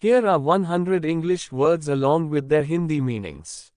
Here are 100 English words along with their Hindi meanings.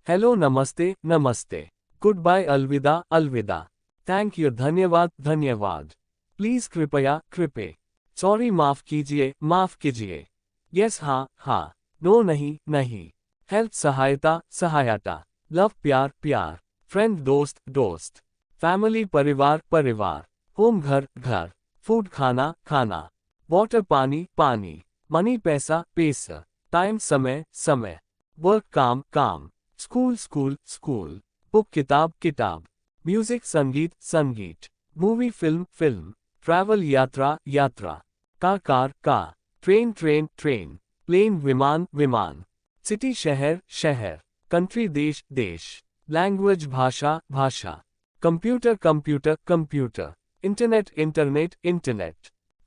Hello, namaste, namaste. Goodbye, alvida, alvida. Thank you, धन्यवाद, धन्यवाद. Please, कृपया, कृपे. Sorry, माफ कीजिए, माफ कीजिए. Yes, हाँ, हाँ. No, नहीं, नहीं. Help, सहायता, सहायता. Love, प्यार, प्यार. Friend, दोस्त, दोस्त. Family, परिवार, परिवार. Home, घर, घर. Food, खाना, खाना. Water, पानी, पानी. Money, पैसा, पैसा. Time, समय, समय. Work, काम, काम. School, school, school. Book, किताब, किताब. Music, संगीत, संगीत. Movie, film, film. Travel, यात्रा, यात्रा. Car, car, car. Train, train, train. Plane, विमान, विमान. City, शहर, शहर. Country, देश, देश. Language, भाषा, भाषा. Computer, computer, computer. Internet, internet, internet.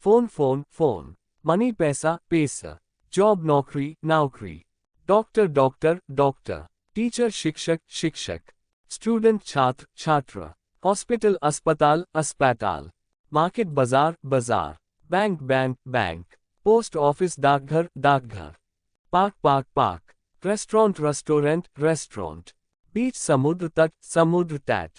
Phone, phone, phone. Money, पैसा, पैसा. Job, नौकरी, नौकरी. Doctor, doctor, doctor. Teacher, शिक्षक, शिक्षक. Student, छात्र, छात्र. Hospital, अस्पताल, अस्पताल. Market, बाजार, बाजार. Bank, bank, bank. Post office, डाकघर, डाकघर. Park, park, park. Restaurant, restaurant, restaurant. Beach, समुद्र तट, समुद्र तट.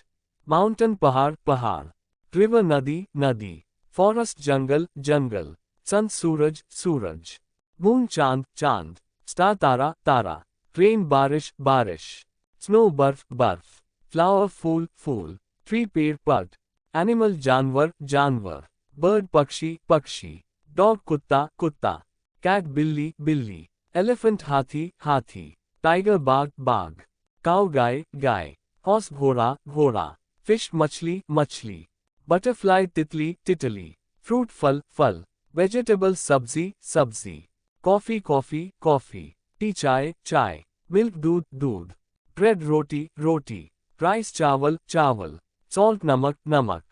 Mountain, पहाड़, पहाड़. River, नदी, नदी. Forest, जंगल, जंगल. Sun, सूरज, सूरज. Moon, चांद, चांद. Star, तारा, तारा. Rain, बारिश, बारिश. Snow, बर्फ, बर्फ. Flower, फूल, फूल. Tree, पेड़, पद. Animal, जानवर, जानवर. Bird, पक्षी, पक्षी. Dog, कुत्ता, कुत्ता. Cat, बिल्ली, बिल्ली. Elephant, हाथी, हाथी. Tiger, बाघ, बाघ. Cow, गाय, गाय. Horse, घोड़ा, घोड़ा. Fish, मछली, मछली. Butterfly, तितली, तितली. Fruit, फल, फल. Vegetable, सब्जी, सब्जी. Coffee, coffee, coffee. Tea, चाय, चाय. Milk, दूध, दूध. Bread, रोटी, रोटी. Rice, चावल, चावल. Salt, नमक, नमक.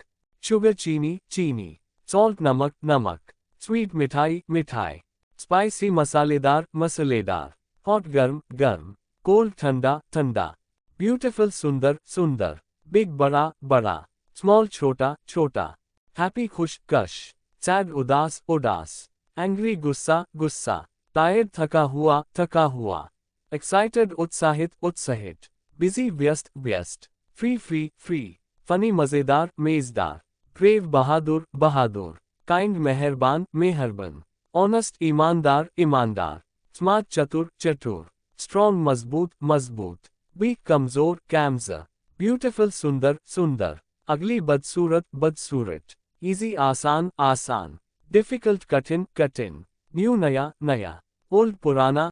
Sugar, चीनी, चीनी. Salt, नमक, नमक. Sweet, मिठाई, मिठाई. Spicy, मसालेदार, मसालेदार. Hot, गर्म, गर्म. Cold, ठंडा, ठंडा. Beautiful, सुंदर, सुंदर. Big, बड़ा, बड़ा. Small, छोटा, छोटा. Happy, खुश, कश. Sad, उदास, उदास. Angry, गुस्सा, गुस्सा. Tired, थका हुआ, थका हुआ. Excited, उत्साहित, उत्साहित. Busy, व्यस्त, व्यस्त. Free, free, free. Funny, मजेदार, मेजदार. Brave, बहादुर, बहादुर. Kind, मेहरबान, मेहरबान. Honest, ईमानदार, ईमानदार. Smart, चतुर, चतुर. Strong, मजबूत, मजबूत. Weak, कमजोर, कैमजर. Beautiful, सुंदर, सुंदर. Ugly, बदसूरत, बदसूरत. Easy, आसान, आसान. Difficult, कठिन, कठिन. New, नया, नया. Old, पुराना,